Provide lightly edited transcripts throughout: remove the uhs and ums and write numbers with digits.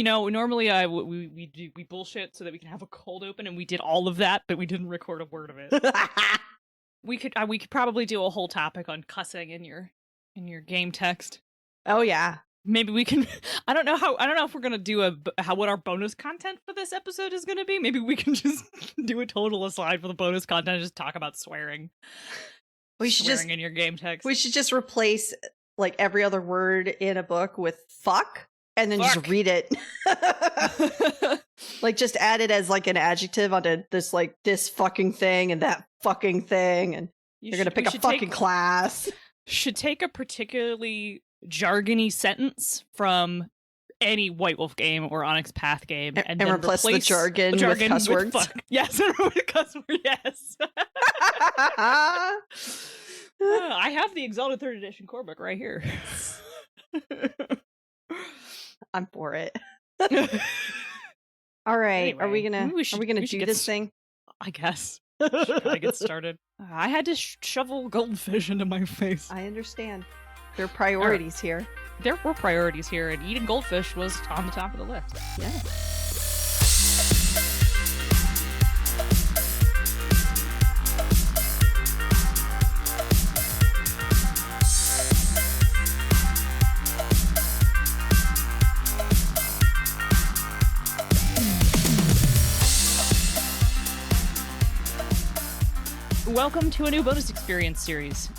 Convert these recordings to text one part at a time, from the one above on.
normally we bullshit so that we can have a cold open, and we did all of that, but we didn't record a word of it. we could probably do a whole topic on cussing in your game text. Oh yeah. Maybe we can. I don't know if we're gonna do what our bonus content for this episode is gonna be. Maybe we can just do a total aside for the bonus content and just talk about swearing. We should swearing in your game text. We should just replace like every other word in a book with fuck. And then just read it. Like just add it as like an adjective onto this fucking thing and that fucking thing. And you're going to pick a fucking class. Should take a particularly jargony sentence from any White Wolf game or Onyx Path game and then replace the jargon with cuss words. Fuck. Yes, with cuss words, yes. I have the Exalted 3rd Edition core book right here. I'm for it. All right. Anyway, are we gonna do this thing? I guess. Should probably get started. I had to shovel goldfish into my face. I understand. There are priorities here. There were priorities here, and eating goldfish was on the top of the list. Yeah. Welcome to a new bonus experience series.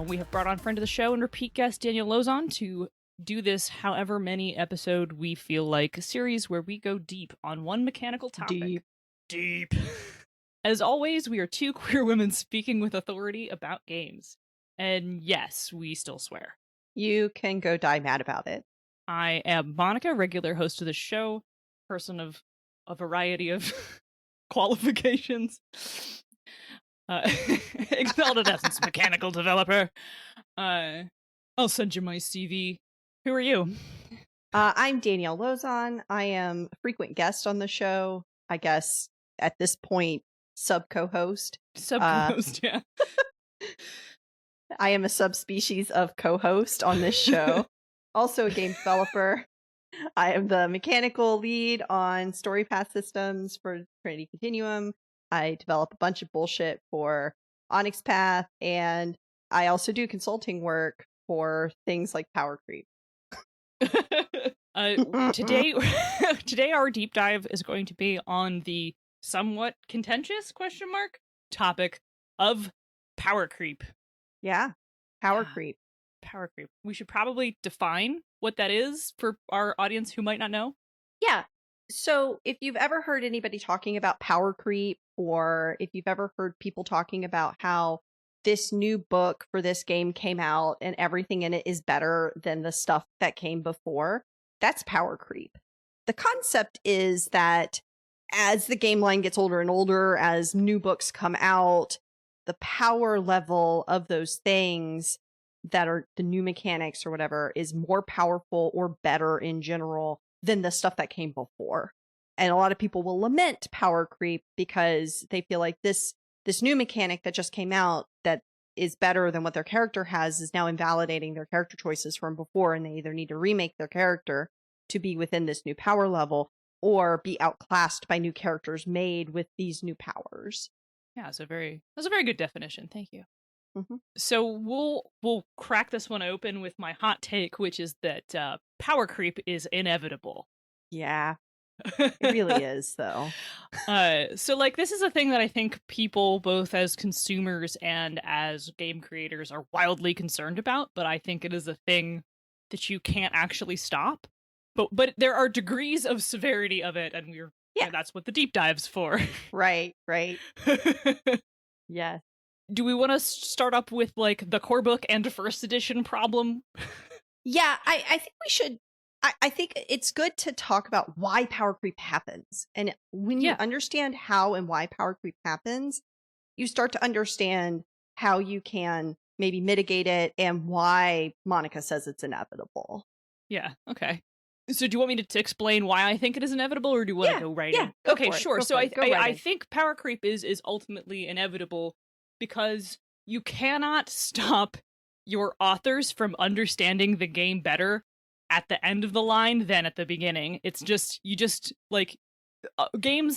We have brought on friend of the show and repeat guest Danielle Lozon to do this however many episode we feel like series where we go deep on one mechanical topic. Deep. As always, we are two queer women speaking with authority about games. And yes, we still swear. You can go die mad about it. I am Monica, regular host of the show, person of a variety of qualifications. Exalted Essence mechanical developer. I'll send you my CV. Who are you? I'm Danielle Lozon. I am a frequent guest on the show. I guess at this point, sub-co-host. Sub-co-host, yeah. I am a subspecies of co-host on this show. Also a game developer. I am the mechanical lead on Story Path systems for Trinity Continuum. I develop a bunch of bullshit for Onyx Path, and I also do consulting work for things like Power Creep. Today our deep dive is going to be on the somewhat contentious topic of Power Creep. Yeah, Power Creep. Power Creep. We should probably define what that is for our audience who might not know. Yeah. So if you've ever heard anybody talking about power creep, or if you've ever heard people talking about how this new book for this game came out and everything in it is better than the stuff that came before, that's power creep. The concept is that as the game line gets older and older, as new books come out, the power level of those things that are the new mechanics or whatever is more powerful or better in general than the stuff that came before. And a lot of people will lament power creep because they feel like this new mechanic that just came out that is better than what their character has is now invalidating their character choices from before, and they either need to remake their character to be within this new power level or be outclassed by new characters made with these new powers. Yeah, that's a very good definition. Thank you. Mm-hmm. So we'll crack this one open with my hot take, which is that power creep is inevitable. Yeah, it really is, though. So like this is a thing that I think people, both as consumers and as game creators, are wildly concerned about. But I think it is a thing that you can't actually stop. But there are degrees of severity of it, and and that's what the deep dive's for. Right. Yes. Do we want to start up with like the core book and first edition problem? Yeah, I think we should. I think it's good to talk about why power creep happens. And when you understand how and why power creep happens, you start to understand how you can maybe mitigate it and why Monica says it's inevitable. Yeah, okay. So do you want me to explain why I think it is inevitable, or do you want to go right in? Okay, sure. So I think power creep is ultimately inevitable because you cannot stop your authors from understanding the game better at the end of the line than at the beginning. It's just game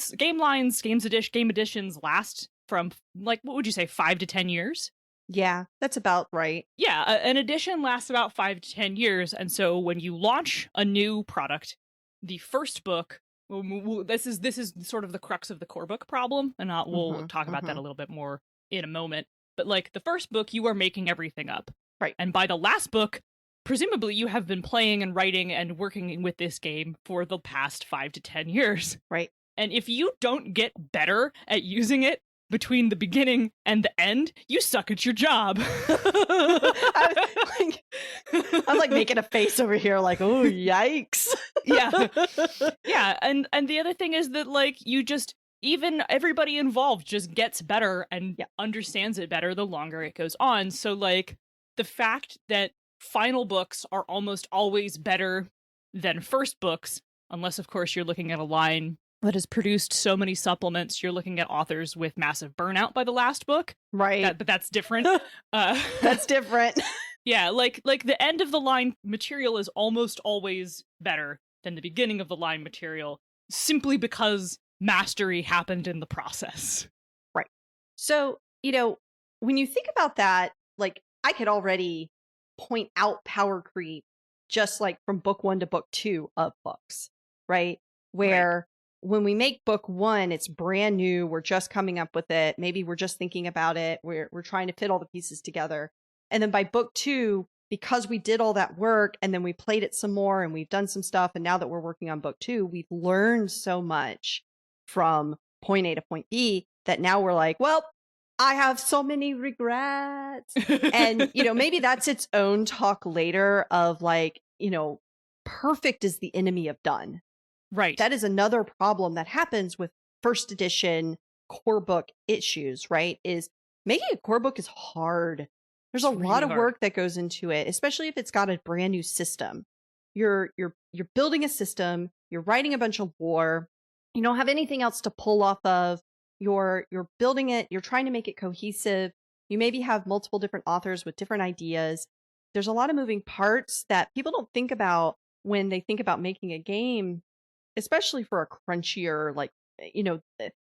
editions last from like, what would you say, 5 to 10 years? Yeah, that's about right. Yeah, an edition lasts about 5 to 10 years, and so when you launch a new product, the first book, this is sort of the crux of the core book problem, and we'll talk about that a little bit more in a moment. But like the first book, you are making everything up, right? And by the last book, presumably you have been playing and writing and working with this game for the past 5 to 10 years, right? And if you don't get better at using it between the beginning and the end, you suck at your job. I'm like making a face over here like, oh, yikes. Yeah. Yeah. And the other thing is that like even everybody involved just gets better and understands it better the longer it goes on. So like the fact that final books are almost always better than first books, unless of course you're looking at a line that has produced so many supplements, you're looking at authors with massive burnout by the last book. Right. But that's different. That's different. Yeah, like the end of the line material is almost always better than the beginning of the line material, simply because mastery happened in the process. Right. So, when you think about that, like I could already point out power creep just like from book 1 to book 2 of books, right? Where when we make book 1, it's brand new. We're just coming up with it. Maybe we're just thinking about it. We're trying to fit all the pieces together. And then by book 2, because we did all that work and then we played it some more and we've done some stuff. And now that we're working on book 2, we've learned so much from point A to point B that now we're like, well, I have so many regrets. And, maybe that's its own talk later of like, perfect is the enemy of done. Right. That is another problem that happens with first edition core book issues, right? Is making a core book is hard. There's a lot of work that goes into it, especially if it's got a brand new system. You're building a system, you're writing a bunch of lore, you don't have anything else to pull off of. You're building it, you're trying to make it cohesive. You maybe have multiple different authors with different ideas. There's a lot of moving parts that people don't think about when they think about making a game, especially for a crunchier, like,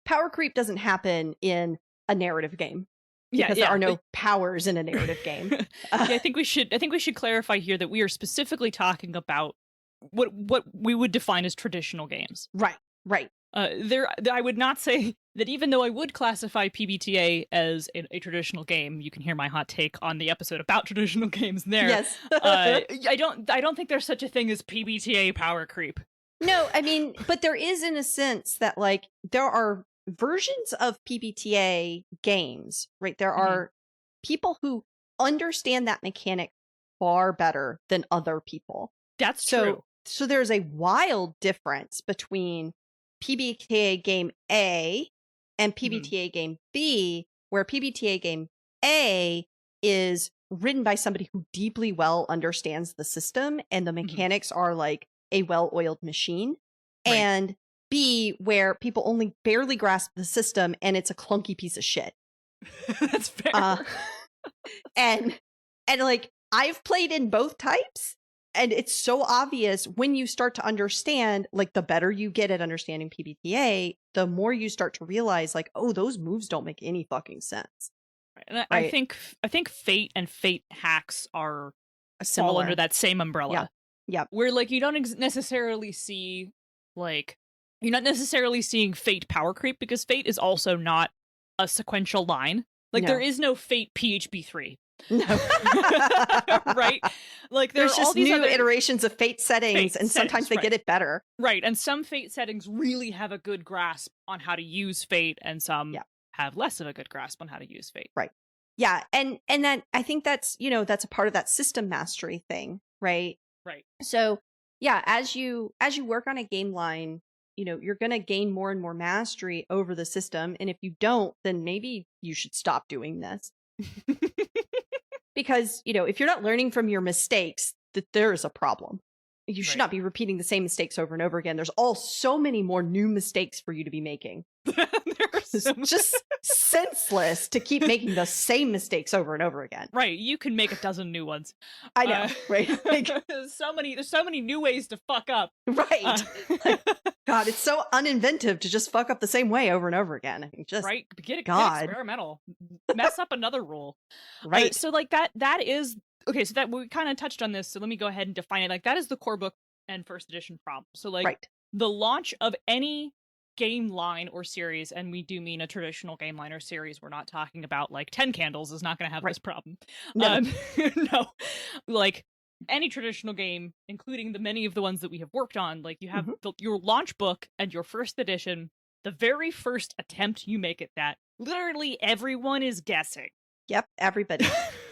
power creep doesn't happen in a narrative game because there are no powers in a narrative game. I think we should clarify here that we are specifically talking about what we would define as traditional games. Right. I would not say that, even though I would classify PBTA as a traditional game. You can hear my hot take on the episode about traditional games there. Yes. I don't think there's such a thing as PBTA power creep. No, I mean, but there is, in a sense, that like there are versions of PBTA games, right? There are people who understand that mechanic far better than other people. That's true. So there's a wild difference between PBTA game A and PBTA game B, where PBTA game A is written by somebody who deeply well understands the system and the mechanics are like a well-oiled machine, and B, where people only barely grasp the system and it's a clunky piece of shit. That's fair. And like I've played in both types, and it's so obvious when you start to understand, like the better you get at understanding PBTA, the more you start to realize like, oh, those moves don't make any fucking sense. And I think Fate and Fate hacks are fall under that same umbrella. Yeah. Where like you don't necessarily see like you're not necessarily seeing Fate power creep because Fate is also not a sequential line. Like there is no Fate PHB 3. No. Right? Like there's just all these new other iterations of Fate settings, and sometimes they get it better. Right. And some Fate settings really have a good grasp on how to use Fate, and some have less of a good grasp on how to use Fate. Right. Yeah. And then I think that's, that's a part of that system mastery thing, right? Right. So yeah, as you work on a game line, you're going to gain more and more mastery over the system. And if you don't, then maybe you should stop doing this. Because, if you're not learning from your mistakes, that there is a problem. You should Right. not be repeating the same mistakes over and over again. There's so many more new mistakes for you to be making. It's just senseless to keep making the same mistakes over and over again. Right, you can make a dozen new ones. I know, right? Like, there's so many new ways to fuck up. right. Like, God, it's so uninventive to just fuck up the same way over and over again. I mean, just right, get God. experimental. Mess up another rule. Right. So like that is okay, so that we kind of touched on this, so let me go ahead and define it. Like that is the core book and first edition problem. So like Right. the launch of any game line or series, and we do mean a traditional game line or series, we're not talking about like 10 Candles is not going to have Right. this problem. No. No, like any traditional game, including the many of the ones that we have worked on, like you have your launch book and your first edition, the very first attempt you make at that, literally everyone is guessing. Yep, everybody.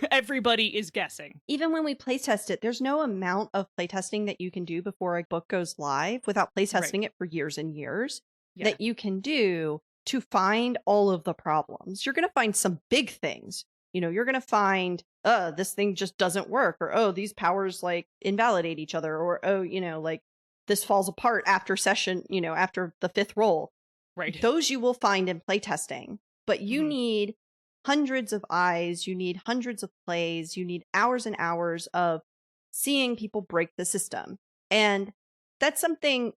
Everybody is guessing. Even when we playtest it, there's no amount of playtesting that you can do before a book goes live without playtesting it for years and years that you can do to find all of the problems. You're going to find some big things. You know, you're going to find, this thing just doesn't work, or, oh, these powers like invalidate each other, or, oh, you know, like this falls apart after session, you know, after the 5th roll. Right. Those you will find in playtesting, but you need hundreds of eyes, you need hundreds of plays, you need hours and hours of seeing people break the system. And that's something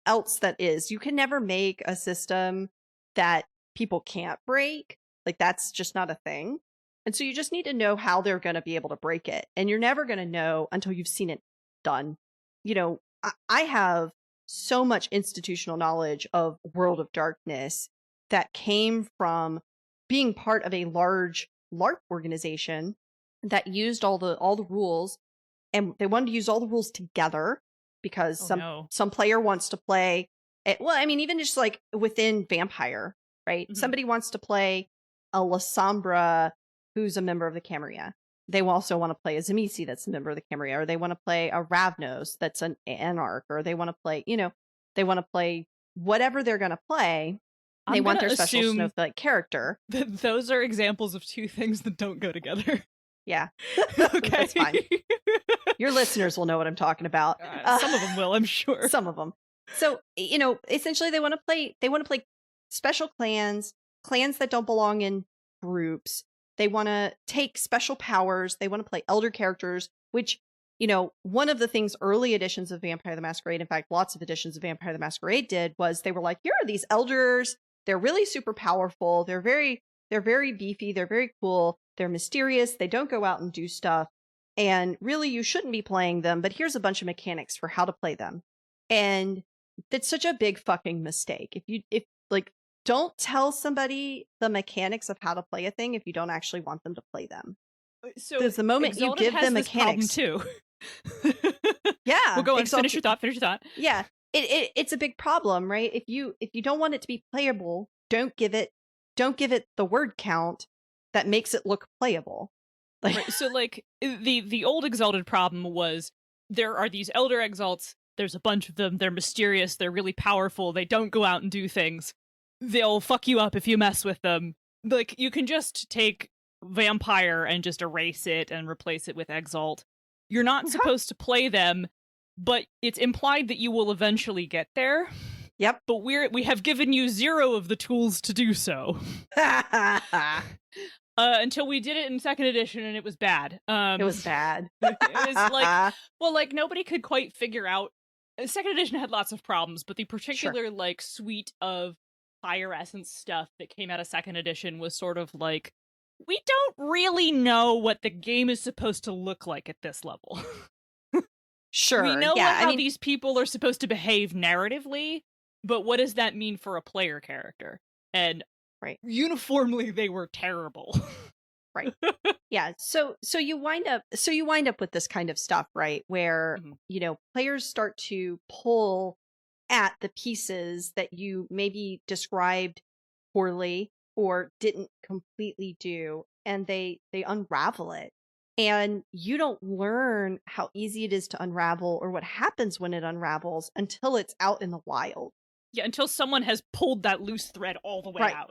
else that is, you can never make a system that people can't break. Like that's just not a thing. And so you just need to know how they're going to be able to break it. And you're never going to know until you've seen it done. You know, I have so much institutional knowledge of World of Darkness that came from being part of a large LARP organization that used all the rules, and they wanted to use all the rules together because some player wants to play it. Well, I mean, even just like within Vampire, right? Somebody wants to play a Lasombra who's a member of the Camarilla. They also want to play a Zamisi that's a member of the Camarilla, or they want to play a Ravnos that's an Anarch, or they want to play, you know, they want to play whatever they're going to play. They want their special snowflake character. Those are examples of two things that don't go together. Yeah. Okay. That's fine. Your listeners will know what I'm talking about. Some of them will, I'm sure. Some of them. So, you know, essentially they want to play special clans that don't belong in groups. They want to take special powers. They want to play elder characters, which, you know, one of the things early editions of Vampire the Masquerade, in fact, lots of editions of Vampire the Masquerade did, was they were like, here are these elders. They're really super powerful. They're very beefy. They're very cool. They're mysterious. They don't go out and do stuff. And really, you shouldn't be playing them, but here's a bunch of mechanics for how to play them. And that's such a big fucking mistake. If don't tell somebody the mechanics of how to play a thing if you don't actually want them to play them. So because the moment you give them mechanics too. Yeah. We'll go on. Finish your thought. Yeah. It's a big problem, right? If you don't want it to be playable, don't give it the word count that makes it look playable. Like, right, so like the old Exalted problem was there are these elder exalts, there's a bunch of them, they're mysterious, they're really powerful, they don't go out and do things. They'll fuck you up if you mess with them. Like, you can just take Vampire and just erase it and replace it with Exalt. You're not supposed to play them, but it's implied that you will eventually get there. Yep. But we have given you 0 of the tools to do so. Until we did it in 2nd edition and it was bad. It was bad. It was like, well, like nobody could quite figure out. 2nd edition had lots of problems, but the particular like suite of higher essence stuff that came out of 2nd edition was sort of like, we don't really know what the game is supposed to look like at this level. Sure. We know how these people are supposed to behave narratively, but what does that mean for a player character? And uniformly, they were terrible. Right. Yeah. So you wind up with this kind of stuff, right? Where, you know, players start to pull at the pieces that you maybe described poorly or didn't completely do, and they unravel it. And you don't learn how easy it is to unravel or what happens when it unravels until it's out in the wild. Yeah, until someone has pulled that loose thread all the way out.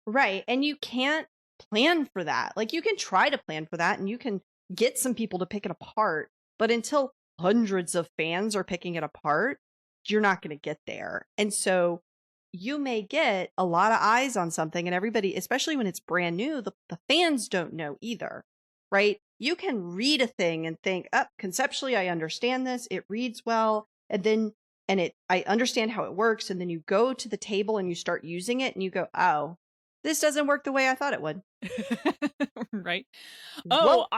Right. And you can't plan for that. Like, you can try to plan for that and you can get some people to pick it apart. But until hundreds of fans are picking it apart, you're not going to get there. And so you may get a lot of eyes on something, and everybody, especially when it's brand new, the fans don't know either, right? You can read a thing and think, oh, conceptually, I understand this. It reads well. I understand how it works. And then you go to the table and you start using it and you go, oh, this doesn't work the way I thought it would. Right. Well,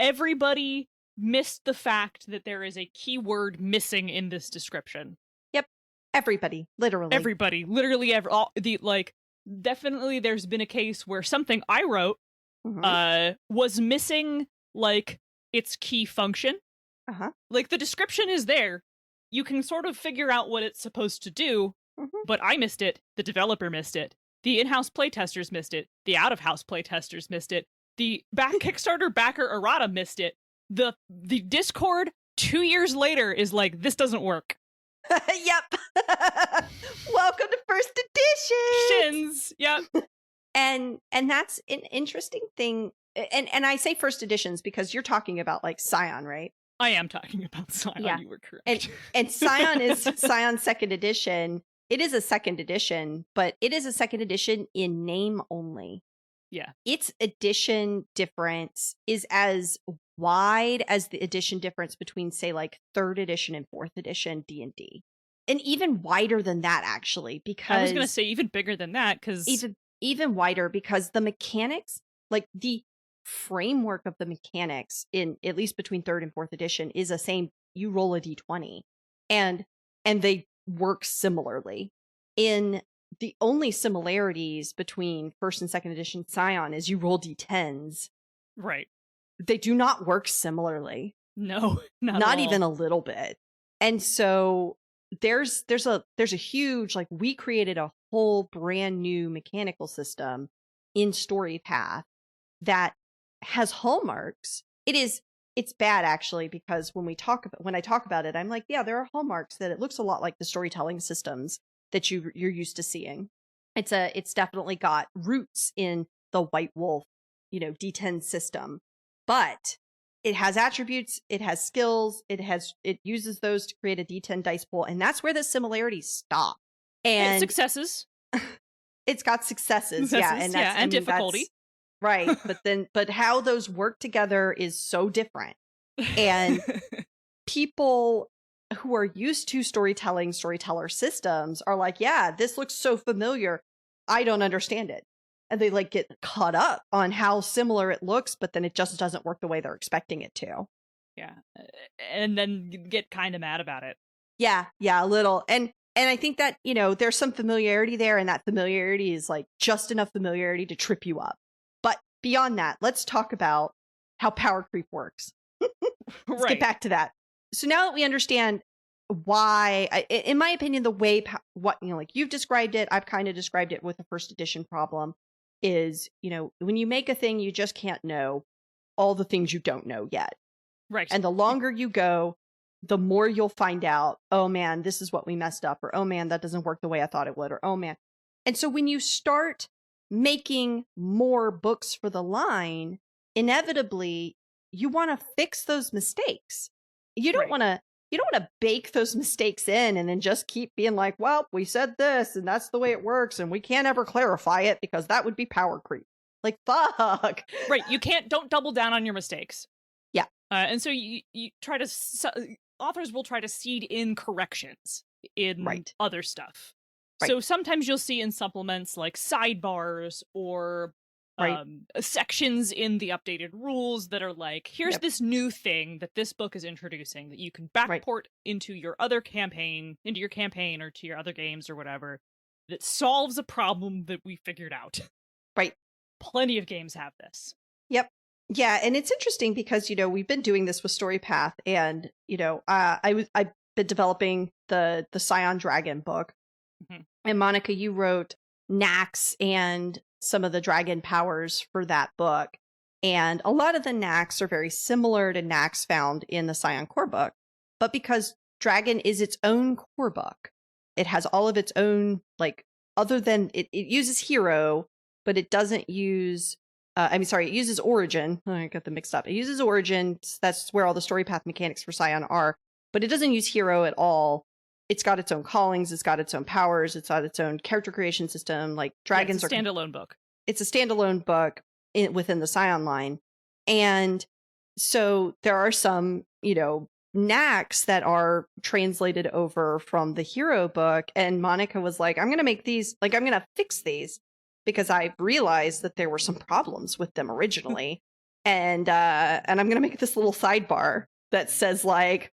Everybody missed the fact that there is a keyword missing in this description. yep. Everybody, literally. Everybody, literally, definitely there's been a case where something I wrote was missing, like, its key function. Like, the description is there. You can sort of figure out what it's supposed to do, but I missed it. The developer missed it. The in-house playtesters missed it. The out-of-house playtesters missed it. The Kickstarter backer errata missed it. The Discord 2 years later is like, this doesn't work. Yep. Welcome to first edition. Shins. Yep. And that's an interesting thing. And I say first editions because you're talking about like Scion, right? I am talking about Scion. Yeah. You were correct. And Scion is Scion second edition. It is a second edition, but it is a second edition in name only. Yeah. Its edition difference is as wide as the edition difference between, say, like third edition and fourth edition D&D. And even wider than that, actually, because I was going to say even bigger than that, because even wider, because the mechanics, like the framework of the mechanics in at least between third and fourth edition is the same. You roll a d20 and they work similarly. In the only similarities between first and second edition Scion is you roll d10s. Right. They do not work similarly. No, not even a little bit. And so there's a huge, like, we created a whole brand new mechanical system in StoryPath that has hallmarks. It's bad, actually, because when I talk about it, I'm like, yeah, there are hallmarks that it looks a lot like the storytelling systems that you're used to seeing. It's definitely got roots in the White Wolf, D10 system, but it has attributes, it has skills, it uses those to create a D10 dice pool, and that's where the similarities stop. And successes. It's got successes, yeah, and difficulty. Right, but how those work together is so different. And people who are used to storyteller systems are like, yeah, this looks so familiar. I don't understand it. And they like get caught up on how similar it looks, but then it just doesn't work the way they're expecting it to. Yeah. And then get kind of mad about it. Yeah, a little. And I think that, there's some familiarity there, and that familiarity is like just enough familiarity to trip you up. But beyond that, let's talk about how power creep works. Let's get back to that. So now that we understand why, in my opinion, the way like you've described it, I've kind of described it with the first edition problem is, when you make a thing, you just can't know all the things you don't know yet. Right. And the longer you go, the more you'll find out, oh man, this is what we messed up, or oh man, that doesn't work the way I thought it would, or oh man. And so when you start making more books for the line, inevitably you want to fix those mistakes. You don't want to bake those mistakes in and then just keep being like, well, we said this and that's the way it works and we can't ever clarify it because that would be power creep. Like, fuck. Right. Don't double down on your mistakes. Yeah. And so you try to, authors will try to seed in corrections in other stuff. Right. So sometimes you'll see in supplements like sidebars or sections in the updated rules that are like, here's this new thing that this book is introducing that you can backport into your other campaign, or to your other games or whatever, that solves a problem that we figured out. Right. Plenty of games have this. Yep. Yeah, and it's interesting because, we've been doing this with StoryPath, and, I've been developing the Scion Dragon book. Mm-hmm. And Monica, you wrote knacks and some of the dragon powers for that book. And a lot of the knacks are very similar to knacks found in the Scion core book. But because Dragon is its own core book, it has all of its own, like, other than it uses hero, but it doesn't use It uses Origin. Oh, I got them mixed up. It uses Origin. That's where all the story path mechanics for Scion are. But it doesn't use Hero at all. It's got its own callings. It's got its own powers. It's got its own character creation system. Like dragons it's a standalone book. It's a standalone book within the Scion line. And so there are some, knacks that are translated over from the Hero book. And Monica was like, I'm going to make these, I'm going to fix these because I realized that there were some problems with them originally. and I'm going to make this little sidebar that says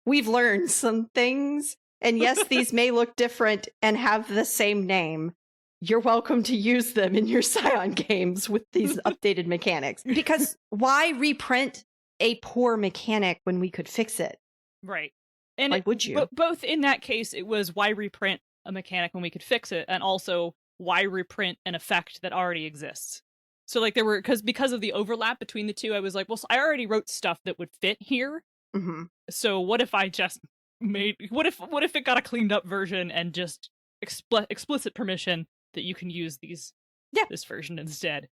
we've learned some things. And yes, these may look different and have the same name. You're welcome to use them in your Scion games with these updated mechanics. Because why reprint a poor mechanic when we could fix it? Right. And why would you? Both in that case, it was why reprint a mechanic when we could fix it, and also why reprint an effect that already exists. So there were, because of the overlap between the two, I was like, well, so I already wrote stuff that would fit here. Mm-hmm. So what if I just what if it got a cleaned up version and just explicit permission that you can use this version instead?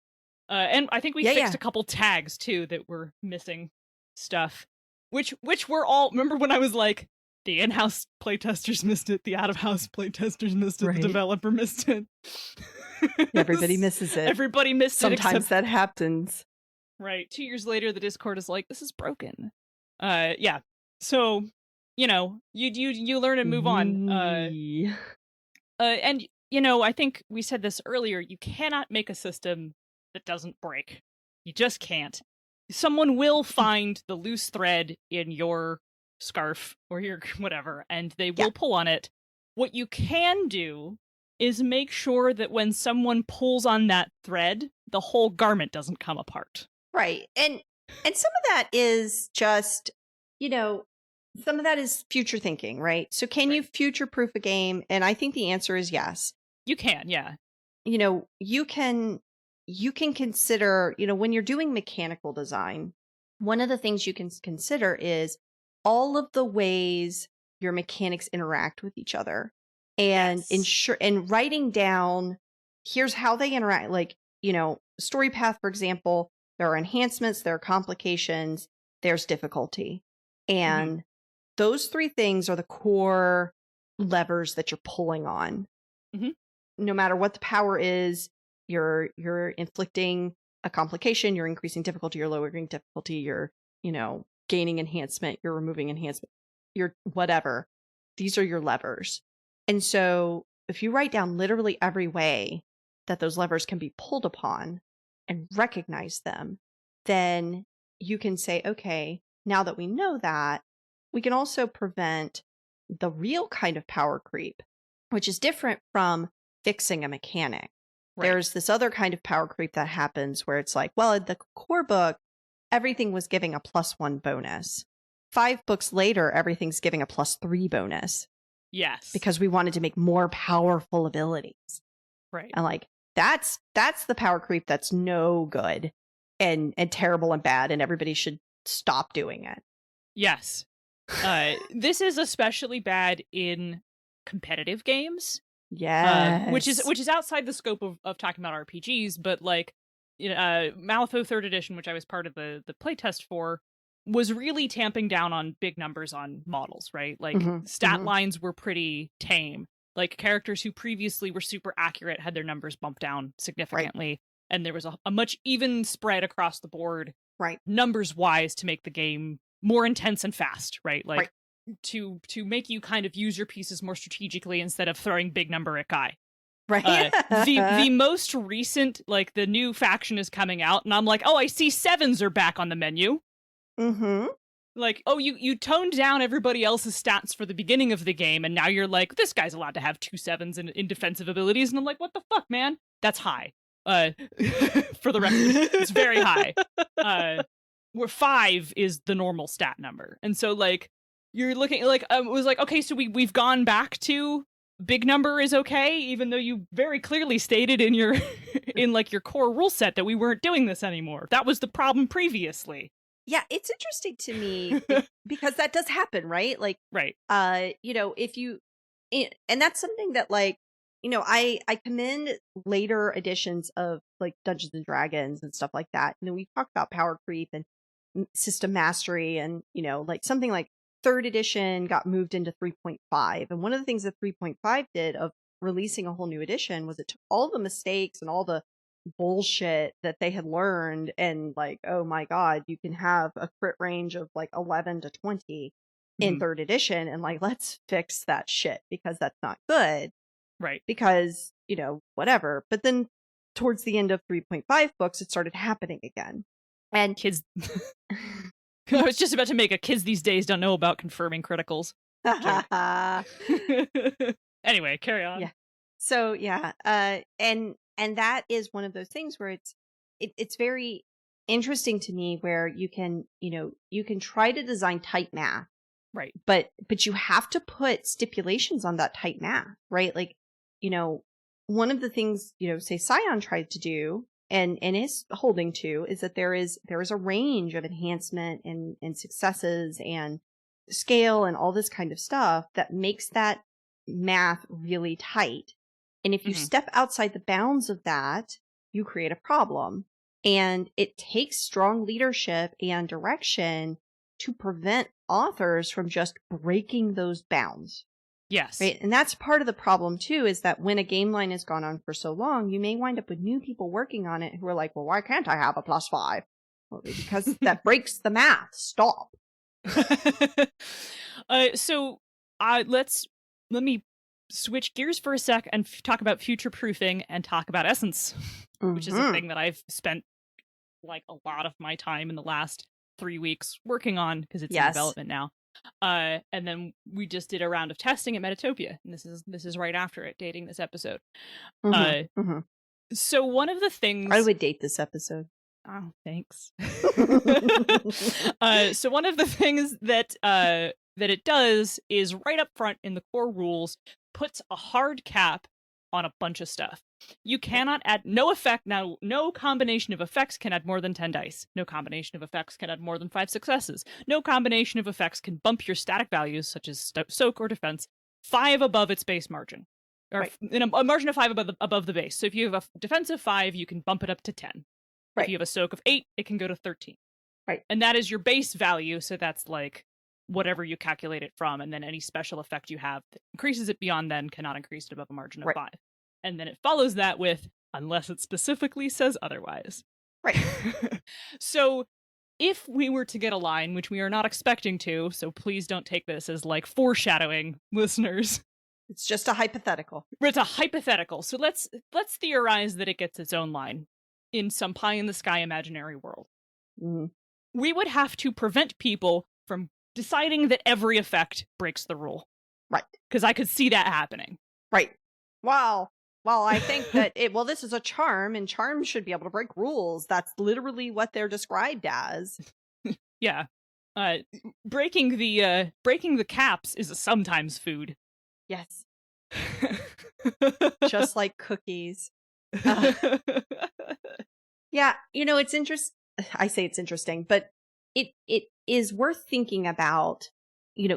And I think we fixed a couple tags too that were missing stuff, which were all, remember when I was like, the in-house playtesters missed it, the out-of-house playtesters missed it, the developer missed it. Everybody misses it. Everybody missed it. Sometimes that happens. Right. 2 years later, the Discord is like, this is broken. Yeah. So, you learn and move on. And, I think we said this earlier, you cannot make a system that doesn't break. You just can't. Someone will find the loose thread in your scarf or your whatever, and they will pull on it. What you can do is make sure that when someone pulls on that thread, the whole garment doesn't come apart. Right. And some of that is just, some of that is future thinking, right? So can you future-proof a game? And I think the answer is yes. You can, yeah. You can consider, when you're doing mechanical design, one of the things you can consider is all of the ways your mechanics interact with each other, and and writing down, here's how they interact. Story path, for example, there are enhancements, there are complications, there's difficulty. And those 3 things are the core levers that you're pulling on. Mm-hmm. No matter what the power is, you're inflicting a complication, you're increasing difficulty, you're lowering difficulty, you're, gaining enhancement, you're removing enhancement, you're whatever. These are your levers. And so if you write down literally every way that those levers can be pulled upon and recognize them, then you can say, okay, now that we know that, we can also prevent the real kind of power creep, which is different from fixing a mechanic. Right. There's this other kind of power creep that happens where it's like, well, in the core book, everything was giving a +1 bonus. 5 books later, everything's giving a +3 bonus. Yes. Because we wanted to make more powerful abilities. Right. And that's the power creep that's no good and terrible and bad, and everybody should stop doing it. Yes. This is especially bad in competitive games. Yes. Which is outside the scope of talking about RPGs, but Malifaux 3rd edition, which I was part of the playtest for, was really tamping down on big numbers on models, right? Stat lines were pretty tame. Characters who previously were super accurate had their numbers bumped down significantly. Right. And there was a much even spread across the board, right, numbers wise, to make the game more intense and fast, right? To make you kind of use your pieces more strategically instead of throwing big number at guy. Right. The most recent, the new faction is coming out, and I'm like, oh, I see 7s are back on the menu. Mm-hmm. Oh, you toned down everybody else's stats for the beginning of the game, and now you're like, this guy's allowed to have 2 7s in defensive abilities, and I'm like, what the fuck, man? That's high. For the record, it's very high. Where 5 is the normal stat number, and so you're looking it was okay, so we've gone back to big number is okay, even though you very clearly stated in your your core rule set that we weren't doing this anymore. That was the problem previously. Yeah, it's interesting to me because that does happen, right? Right. If you, and that's something that I commend later editions of like Dungeons and Dragons and stuff like that. We talk about power creep and system mastery, and like something like third edition got moved into 3.5. And one of the things that 3.5 did of releasing a whole new edition was it took all the mistakes and all the bullshit that they had learned, and like, oh my god, you can have a crit range of like 11 to 20 in third edition, and like, let's fix that shit because that's not good. Right. Because, whatever. But then towards the end of 3.5 books, it started happening again. And kids, I was just about to make a kids these days don't know about confirming criticals. Anyway, carry on. Yeah. So yeah, and that is one of those things where it's very interesting to me, where you can try to design tight math, right? But you have to put stipulations on that tight math, right? Like, one of the things say Scion tried to do and is holding to is that there is a range of enhancement and successes and scale and all this kind of stuff that makes that math really tight. And if you step outside the bounds of that, you create a problem. And it takes strong leadership and direction to prevent authors from just breaking those bounds. Yes. Right. And that's part of the problem too, is that when a game line has gone on for so long, you may wind up with new people working on it who are like, well, why can't I have a +5? Well, because that breaks the math. Stop. So let me switch gears for a sec and talk about future proofing and talk about essence, which is a thing that I've spent like a lot of my time in the last 3 weeks working on, because it's in development now. And then we just did a round of testing at Metatopia, and this is right after it, dating this episode. So one of the things I would date this episode. Oh, thanks. So one of the things that it does is right up front in the core rules puts a hard cap on a bunch of stuff. You cannot add no effect. Now, no combination of effects can add more than 10 dice. No combination of effects can add more than 5 successes. No combination of effects can bump your static values, such as soak or defense, 5 above its base margin. Or in a margin of 5 above the base. So if you have a defense of 5, you can bump it up to 10. If you have a soak of 8, it can go to 13. Right. And that is your base value, so that's like whatever you calculate it from, and then any special effect you have that increases it beyond then cannot increase it above a margin of 5. And then it follows that with, unless it specifically says otherwise. Right. So if we were to get a line, which we are not expecting to, so please don't take this as like foreshadowing, listeners. It's just a hypothetical. It's a hypothetical. So let's theorize that it gets its own line in some pie-in-the-sky imaginary world. We would have to prevent people from deciding that every effect breaks the rule. Right. Because I could see that happening. Right. Well, I think that this is a charm, and charms should be able to break rules. That's literally what they're described as. Yeah. Breaking the caps is sometimes food. Yes. Just like cookies. Yeah, it's interesting. I say it's interesting, but it is worth thinking about,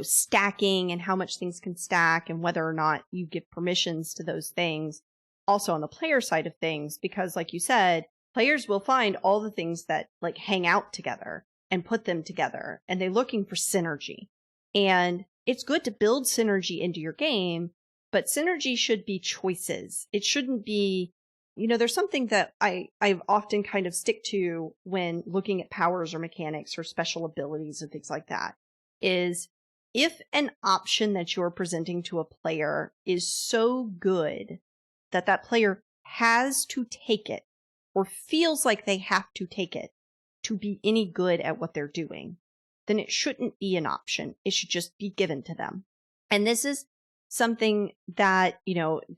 stacking and how much things can stack and whether or not you give permissions to those things. Also on the player side of things, because like you said, players will find all the things that like hang out together and put them together, and they're looking for synergy. And it's good to build synergy into your game, but synergy should be choices. It shouldn't be, there's something that I often kind of stick to when looking at powers or mechanics or special abilities and things like that, is if an option that you're presenting to a player is so good that that player has to take it or feels like they have to take it to be any good at what they're doing, then it shouldn't be an option. It should just be given to them. And this is something that,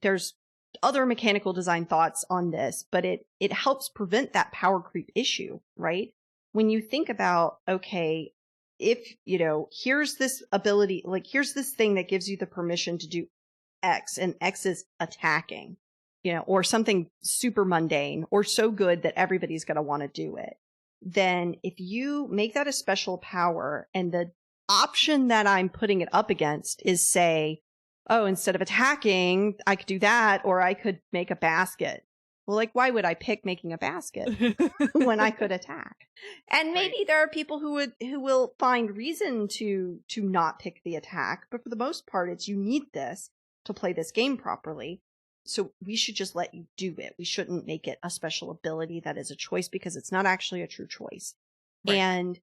there's other mechanical design thoughts on this, but it helps prevent that power creep issue, right? When you think about, okay, if, here's this ability, like here's this thing that gives you the permission to do X, and X is attacking, or something super mundane or so good that everybody's going to want to do it. Then if you make that a special power, and the option that I'm putting it up against is, say, oh, instead of attacking, I could do that, or I could make a basket. Well, like, why would I pick making a basket when I could attack? And maybe there are people who will find reason to not pick the attack, but for the most part, it's you need this to play this game properly. So we should just let you do it. We shouldn't make it a special ability that is a choice because it's not actually a true choice. Right. And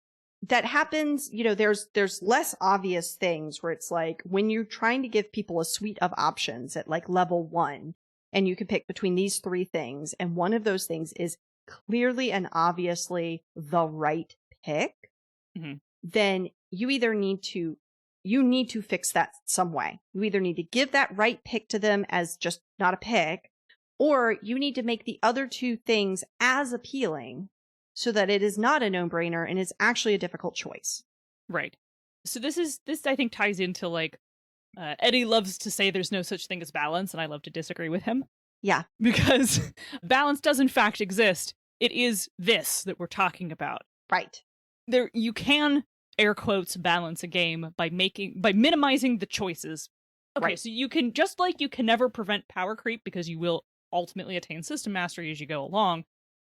that happens, there's less obvious things where it's like when you're trying to give people a suite of options at like level 1, and you can pick between these 3 things, and one of those things is clearly and obviously the right pick, then you either need to fix that some way. You either need to give that right pick to them as just not a pick, or you need to make the other 2 things as appealing so that it is not a no-brainer and is actually a difficult choice. Right. So this I think ties into like Eddie loves to say there's no such thing as balance, and I love to disagree with him. Yeah. Because balance does in fact exist. It is this that we're talking about. Right. You can, air quotes, balance a game by minimizing the choices. Okay, right. So you can, just like you can never prevent power creep because you will ultimately attain system mastery as you go along,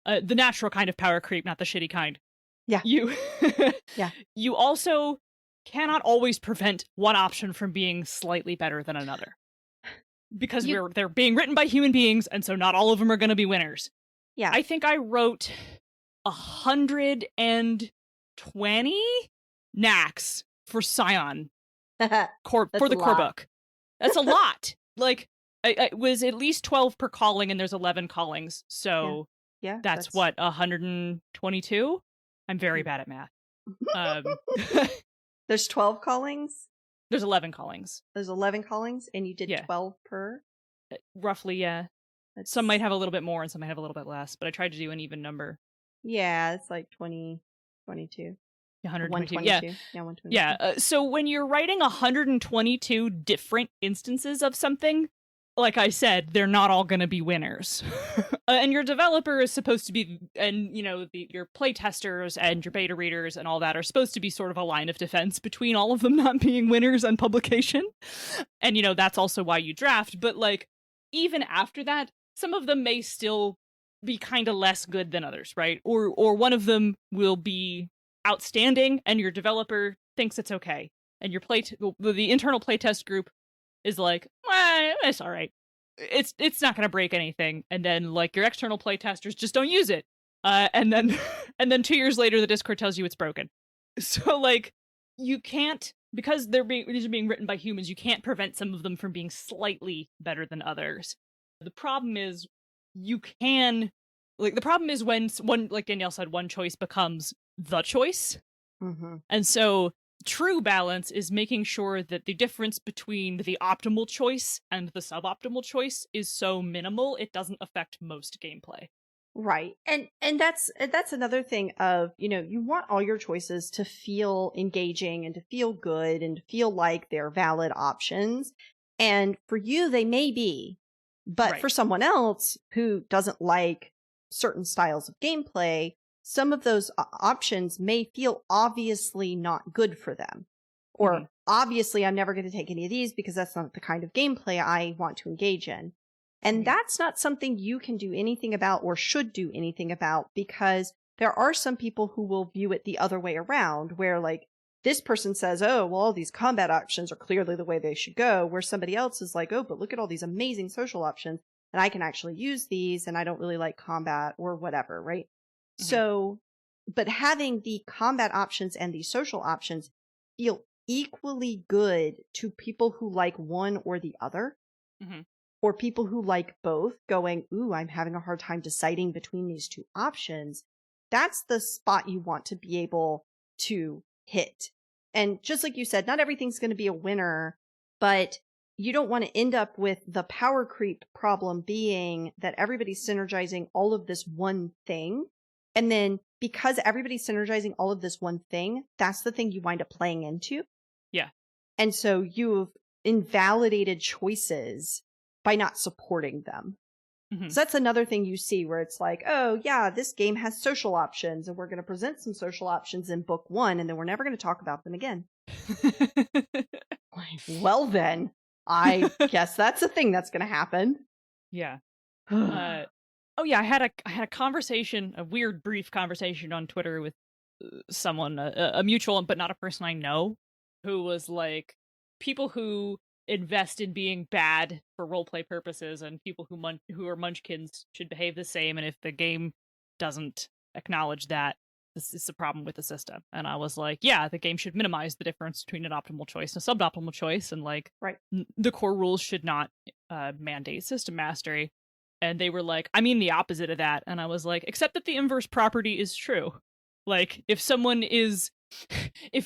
the natural kind of power creep, not the shitty kind. Yeah. You also cannot always prevent one option from being slightly better than another. Because they're being written by human beings, and so not all of them are going to be winners. Yeah. I think I wrote 120 knacks for Scion for the core book. That's a lot. Like, it was at least 12 per calling, and there's 11 callings. So that's what, 122? I'm very bad at math. There's 12 callings? There's 11 callings. There's 11 callings, and you did 12 per? Roughly, yeah. Some might have a little bit more, and some might have a little bit less, but I tried to do an even number. Yeah, it's like 20, 22. 122. 122. Yeah, 122. Yeah, so when you're writing 122 different instances of something, like I said, they're not all going to be winners. And your developer is supposed to be, and your playtesters and your beta readers and all that are supposed to be sort of a line of defense between all of them not being winners on publication. And that's also why you draft. But like, even after that, some of them may still be kind of less good than others, right? Or one of them will be outstanding, and your developer thinks it's okay, and the internal playtest group is like, it's all right. It's not going to break anything. And then like your external playtesters just don't use it. And then 2 years later, the Discord tells you it's broken. So like you can't, because these are being written by humans, you can't prevent some of them from being slightly better than others. The problem is when one, like Danielle said, one choice becomes the choice. And so true balance is making sure that the difference between the optimal choice and the suboptimal choice is so minimal it doesn't affect most gameplay. Right. And that's another thing of, you want all your choices to feel engaging and to feel good and to feel like they're valid options. And for you, they may be, but for someone else who doesn't like certain styles of gameplay, some of those options may feel obviously not good for them. Or obviously I'm never going to take any of these because that's not the kind of gameplay I want to engage in. And that's not something you can do anything about or should do anything about, because there are some people who will view it the other way around, where like this person says, oh, well, all these combat options are clearly the way they should go, where somebody else is like, oh, but look at all these amazing social options and I can actually use these and I don't really like combat or whatever, right? So, but having the combat options and the social options feel equally good to people who like one or the other, or people who like both, going, ooh, I'm having a hard time deciding between these 2 options. That's the spot you want to be able to hit. And just like you said, not everything's going to be a winner, but you don't want to end up with the power creep problem being that everybody's synergizing all of this one thing. And then because everybody's synergizing all of this one thing, that's the thing you wind up playing into. Yeah. And so you've invalidated choices by not supporting them. So that's another thing you see where it's like, oh yeah, this game has social options and we're going to present some social options in book 1 and then we're never going to talk about them again. Well then. I guess that's a thing that's going to happen. Yeah. Oh yeah, I had a conversation, a weird brief conversation on Twitter with someone, a mutual but not a person I know, who was like, people who invest in being bad for roleplay purposes and people who are munchkins should behave the same, and if the game doesn't acknowledge that, this is a problem with the system. And I was like, yeah, the game should minimize the difference between an optimal choice and a suboptimal choice, and like, right. The core rules should not mandate system mastery. And they were like, I mean the opposite of that. And I was like, except that the inverse property is true. Like, if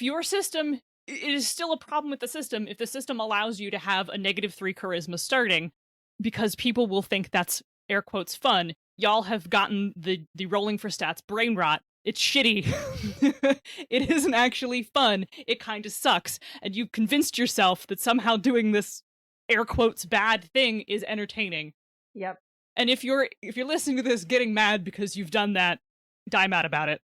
your system, it is still a problem with the system if the system allows you to have a -3 charisma starting, because people will think that's air quotes fun. Y'all have gotten the rolling for stats brain rot. It's shitty. It isn't actually fun. It kind of sucks. And you've convinced yourself that somehow doing this air quotes bad thing is entertaining. Yep. And if you're listening to this getting mad because you've done that, die mad about it.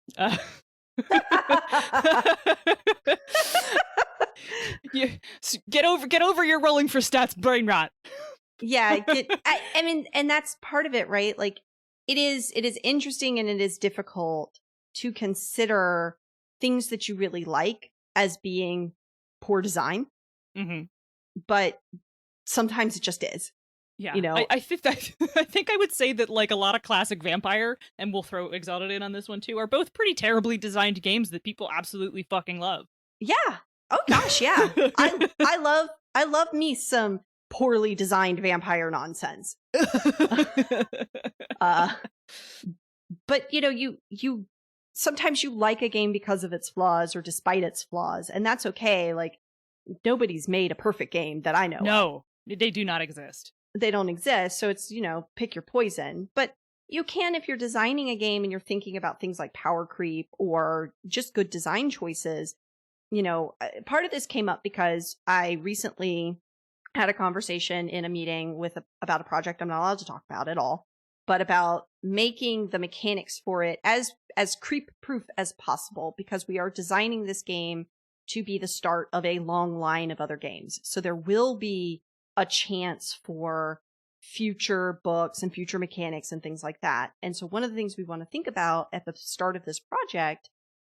Get over your rolling for stats brain rot. Yeah, I mean, and that's part of it, right? Like, it is interesting and it is difficult to consider things that you really like as being poor design. Mm-hmm. But sometimes it just is. Yeah, you know, I think I would say that like a lot of classic Vampire, and we'll throw Exalted in on this one too, are both pretty terribly designed games that people absolutely fucking love. Yeah. Oh gosh, yeah. I love me some poorly designed vampire nonsense. But you sometimes you like a game because of its flaws or despite its flaws, and that's okay. Like, nobody's made a perfect game that I know. No, they do not exist. They don't exist. So it's, pick your poison. But you can, if you're designing a game and you're thinking about things like power creep or just good design choices, part of this came up because I recently had a conversation in a meeting about a project I'm not allowed to talk about at all, but about making the mechanics for it as creep proof as possible, because we are designing this game to be the start of a long line of other games. So there will be a chance for future books and future mechanics and things like that. And so one of the things we want to think about at the start of this project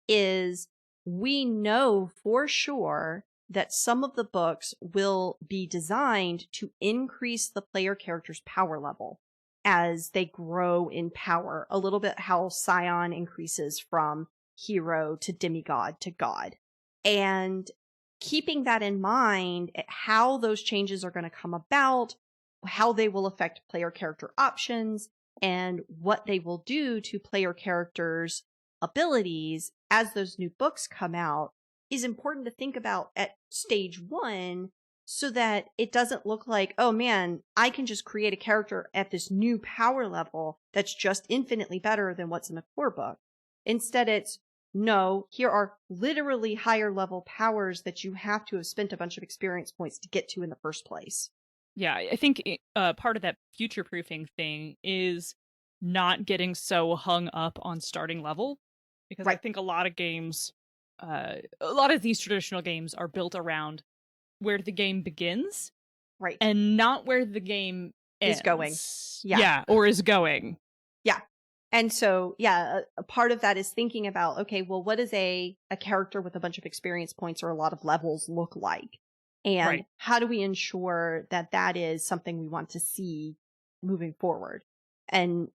is, we know for sure that some of the books will be designed to increase the player character's power level as they grow in power, a little bit how Scion increases from hero to demigod to god. And keeping that in mind, how those changes are going to come about, how they will affect player character options, and what they will do to player characters' abilities as those new books come out, is important to think about at stage 1, so that it doesn't look like, oh man, I can just create a character at this new power level that's just infinitely better than what's in the core book. Instead, it's, no, here are literally higher level powers that you have to have spent a bunch of experience points to get to in the first place. Yeah, I think part of that future-proofing thing is not getting so hung up on starting level, because right. I think a lot of games, a lot of these traditional games are built around where the game begins, right, and not where the game is going. Yeah, or is going. Yeah. And so, yeah, a part of that is thinking about, okay, well, what does a character with a bunch of experience points or a lot of levels look like? And right. How do we ensure that that is something we want to see moving forward? And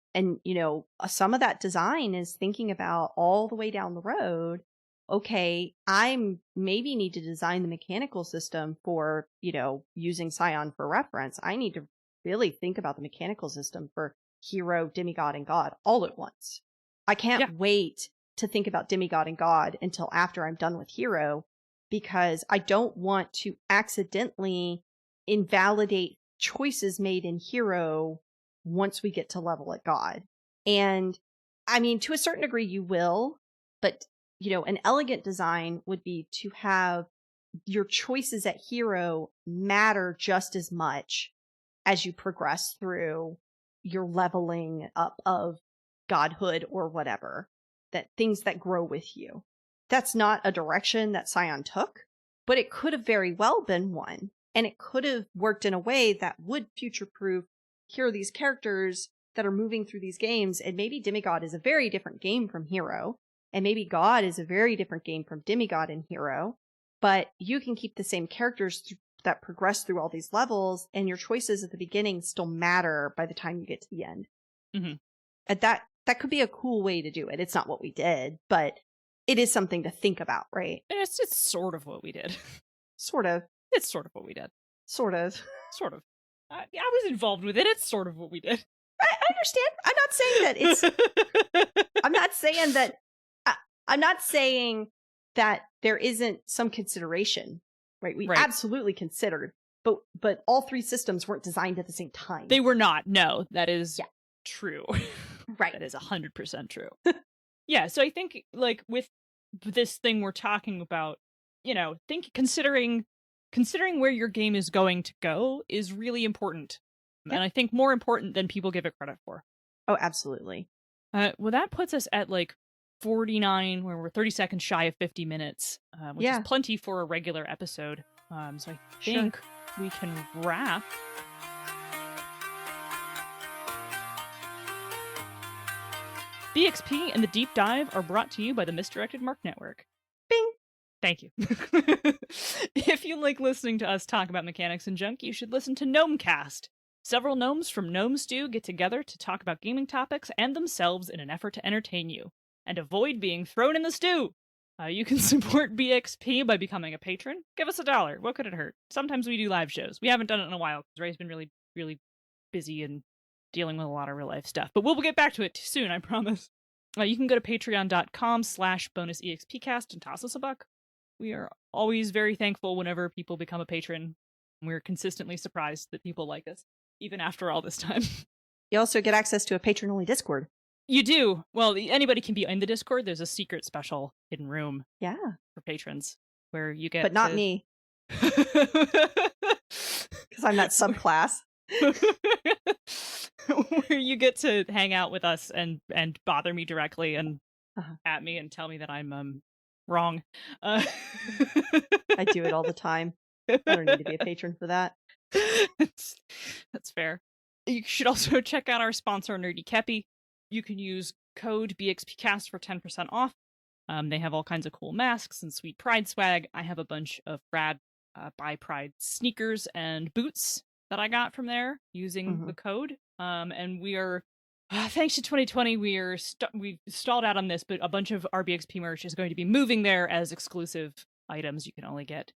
some of that design is thinking about all the way down the road, okay, I maybe need to design the mechanical system for, using Scion for reference. I need to really think about the mechanical system for hero, demigod, and god all at once. I can't wait to think about demigod and god until after I'm done with hero, because I don't want to accidentally invalidate choices made in hero once we get to level at god. And I mean, to a certain degree you will, but an elegant design would be to have your choices at hero matter just as much as you progress through your leveling up of godhood or whatever, that things that grow with you. That's not a direction that Scion took, but it could have very well been one. And it could have worked in a way that would future-proof, here are these characters that are moving through these games, and maybe Demigod is a very different game from Hero, and maybe God is a very different game from Demigod and Hero, but you can keep the same characters that progress through all these levels, and your choices at the beginning still matter by the time you get to the end. Mm-hmm. And that could be a cool way to do it. It's not what we did, but it is something to think about, right? And it's sort of what we did. Sort of. It's sort of what we did. Sort of. Sort of. I was involved with it. It's sort of what we did. I understand. I'm not saying that it's. I'm not saying that. I'm not saying that there isn't some consideration, right? We absolutely considered, but all three systems weren't designed at the same time. They were not. No, that is true. Right. That is 100% true. Yeah. So I think like with this thing we're talking about, considering where your game is going to go is really important. Yep. And I think more important than people give it credit for. Oh, absolutely. Well, that puts us at like 49, where we're 30 seconds shy of 50 minutes, which is plenty for a regular episode. So I think we can wrap. BXP and the Deep Dive are brought to you by the Misdirected Mark Network. Bing! Thank you. If you like listening to us talk about mechanics and junk, you should listen to Gnomecast. Several gnomes from Gnome Stew get together to talk about gaming topics and themselves in an effort to entertain you, and avoid being thrown in the stew. You can support BXP by becoming a patron. Give us $1. What could it hurt? Sometimes we do live shows. We haven't done it in a while because Ray's been really, really busy and dealing with a lot of real life stuff. But we'll get back to it soon, I promise. You can go to patreon.com/bonusexpcast and toss us $1. We are always very thankful whenever people become a patron. We're consistently surprised that people like us, even after all this time. You also get access to a patron-only Discord. You do. Well, anybody can be in the Discord. There's a secret special hidden room for patrons where you get But not me. Because I'm that subclass. Where you get to hang out with us and bother me directly and at me and tell me that I'm wrong. I do it all the time. I don't need to be a patron for that. That's fair. You should also check out our sponsor, Nerdy Kepi. You can use code BXPcast for 10% off. They have all kinds of cool masks and sweet Pride swag. I have a bunch of rad Buy Pride sneakers and boots that I got from there using the code. And we are, thanks to 2020, we've stalled out on this, but a bunch of our BXP merch is going to be moving there as exclusive items you can only get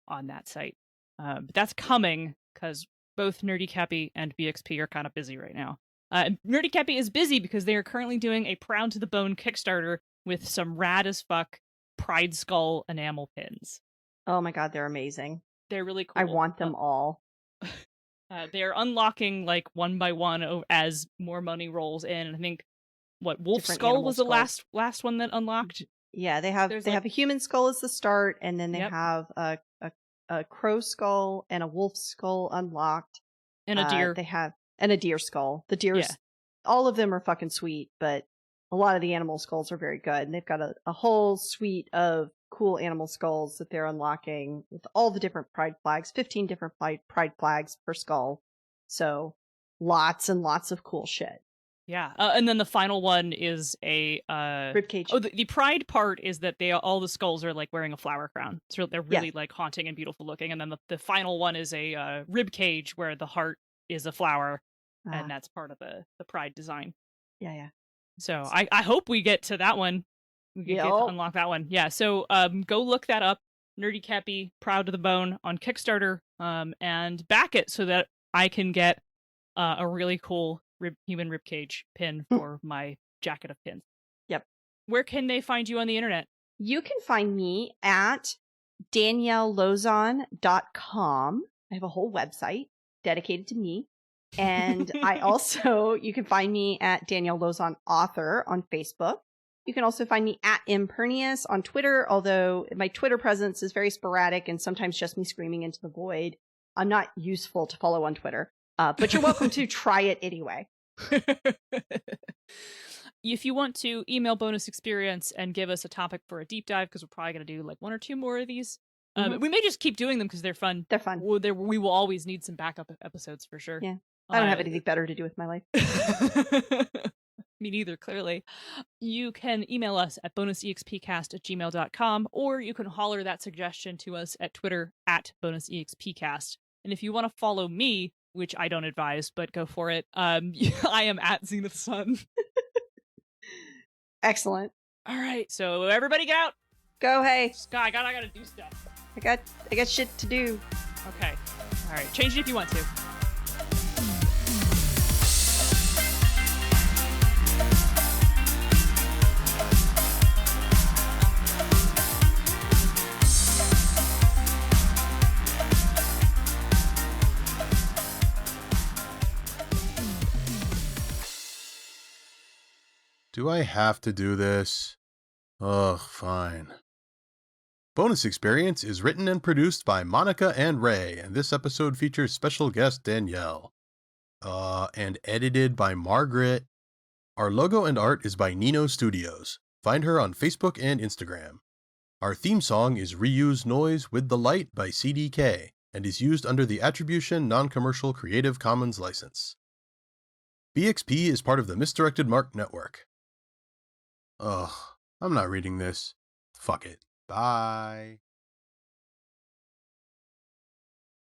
on that site. But that's coming because both Nerdy Kepi and BXP are kind of busy right now. Nerdy Kepi is busy because they are currently doing a Proud to the Bone Kickstarter with some rad as fuck Pride Skull enamel pins. Oh my god, they're amazing. They're really cool. I want them all. They're unlocking like one by one as more money rolls in. And I think Wolf Different Skull was the skulls. last one that unlocked. Yeah, they have a human skull as the start, and then they have a crow skull and a wolf skull unlocked. And a deer. They have and a deer skull. The deers, all of them are fucking sweet, but a lot of the animal skulls are very good. And they've got a whole suite of cool animal skulls that they're unlocking with all the different pride flags, 15 different pride flags per skull. So lots and lots of cool shit. Yeah. And then the final one is a ribcage. Oh, the pride part is that all the skulls are like wearing a flower crown. So they're really like haunting and beautiful looking. And then the final one is a ribcage where the heart is a flower. And that's part of the pride design. Yeah. So I hope we get to that one. We get to unlock that one. Yeah. So go look that up. Nerdy Kepi, Proud to the Bone on Kickstarter, and back it so that I can get a really cool human ribcage pin for my jacket of pins. Yep. Where can they find you on the internet? You can find me at daniellelozon.com. I have a whole website dedicated to me. And you can find me at Danielle Lozon Author on Facebook. You can also find me at Impernius on Twitter, although my Twitter presence is very sporadic and sometimes just me screaming into the void. I'm not useful to follow on Twitter, but you're welcome to try it anyway. If you want to email Bonus Experience and give us a topic for a deep dive, because we're probably going to do like one or two more of these, We may just keep doing them because they're fun. They're fun. We will always need some backup episodes for sure. Yeah. I don't have anything better to do with my life. Me neither, clearly. You can email us at bonusexpcast@gmail.com, or you can holler that suggestion to us at Twitter at bonusexpcast. And if you want to follow me, which I don't advise, but go for it, I am at Zenith Sun. Excellent. All right, so everybody get out. Go, hey. Sky, I gotta do stuff. I got shit to do. Okay. All right, change it if you want to. Do I have to do this? Ugh, fine. Bonus Experience is written and produced by Monica and Ray, and this episode features special guest Danielle. And edited by Margaret. Our logo and art is by Nino Studios. Find her on Facebook and Instagram. Our theme song is Reuse Noise with the Light by CDK, and is used under the Attribution Non-Commercial Creative Commons license. BXP is part of the Misdirected Mark Network. Ugh, I'm not reading this. Fuck it. Bye.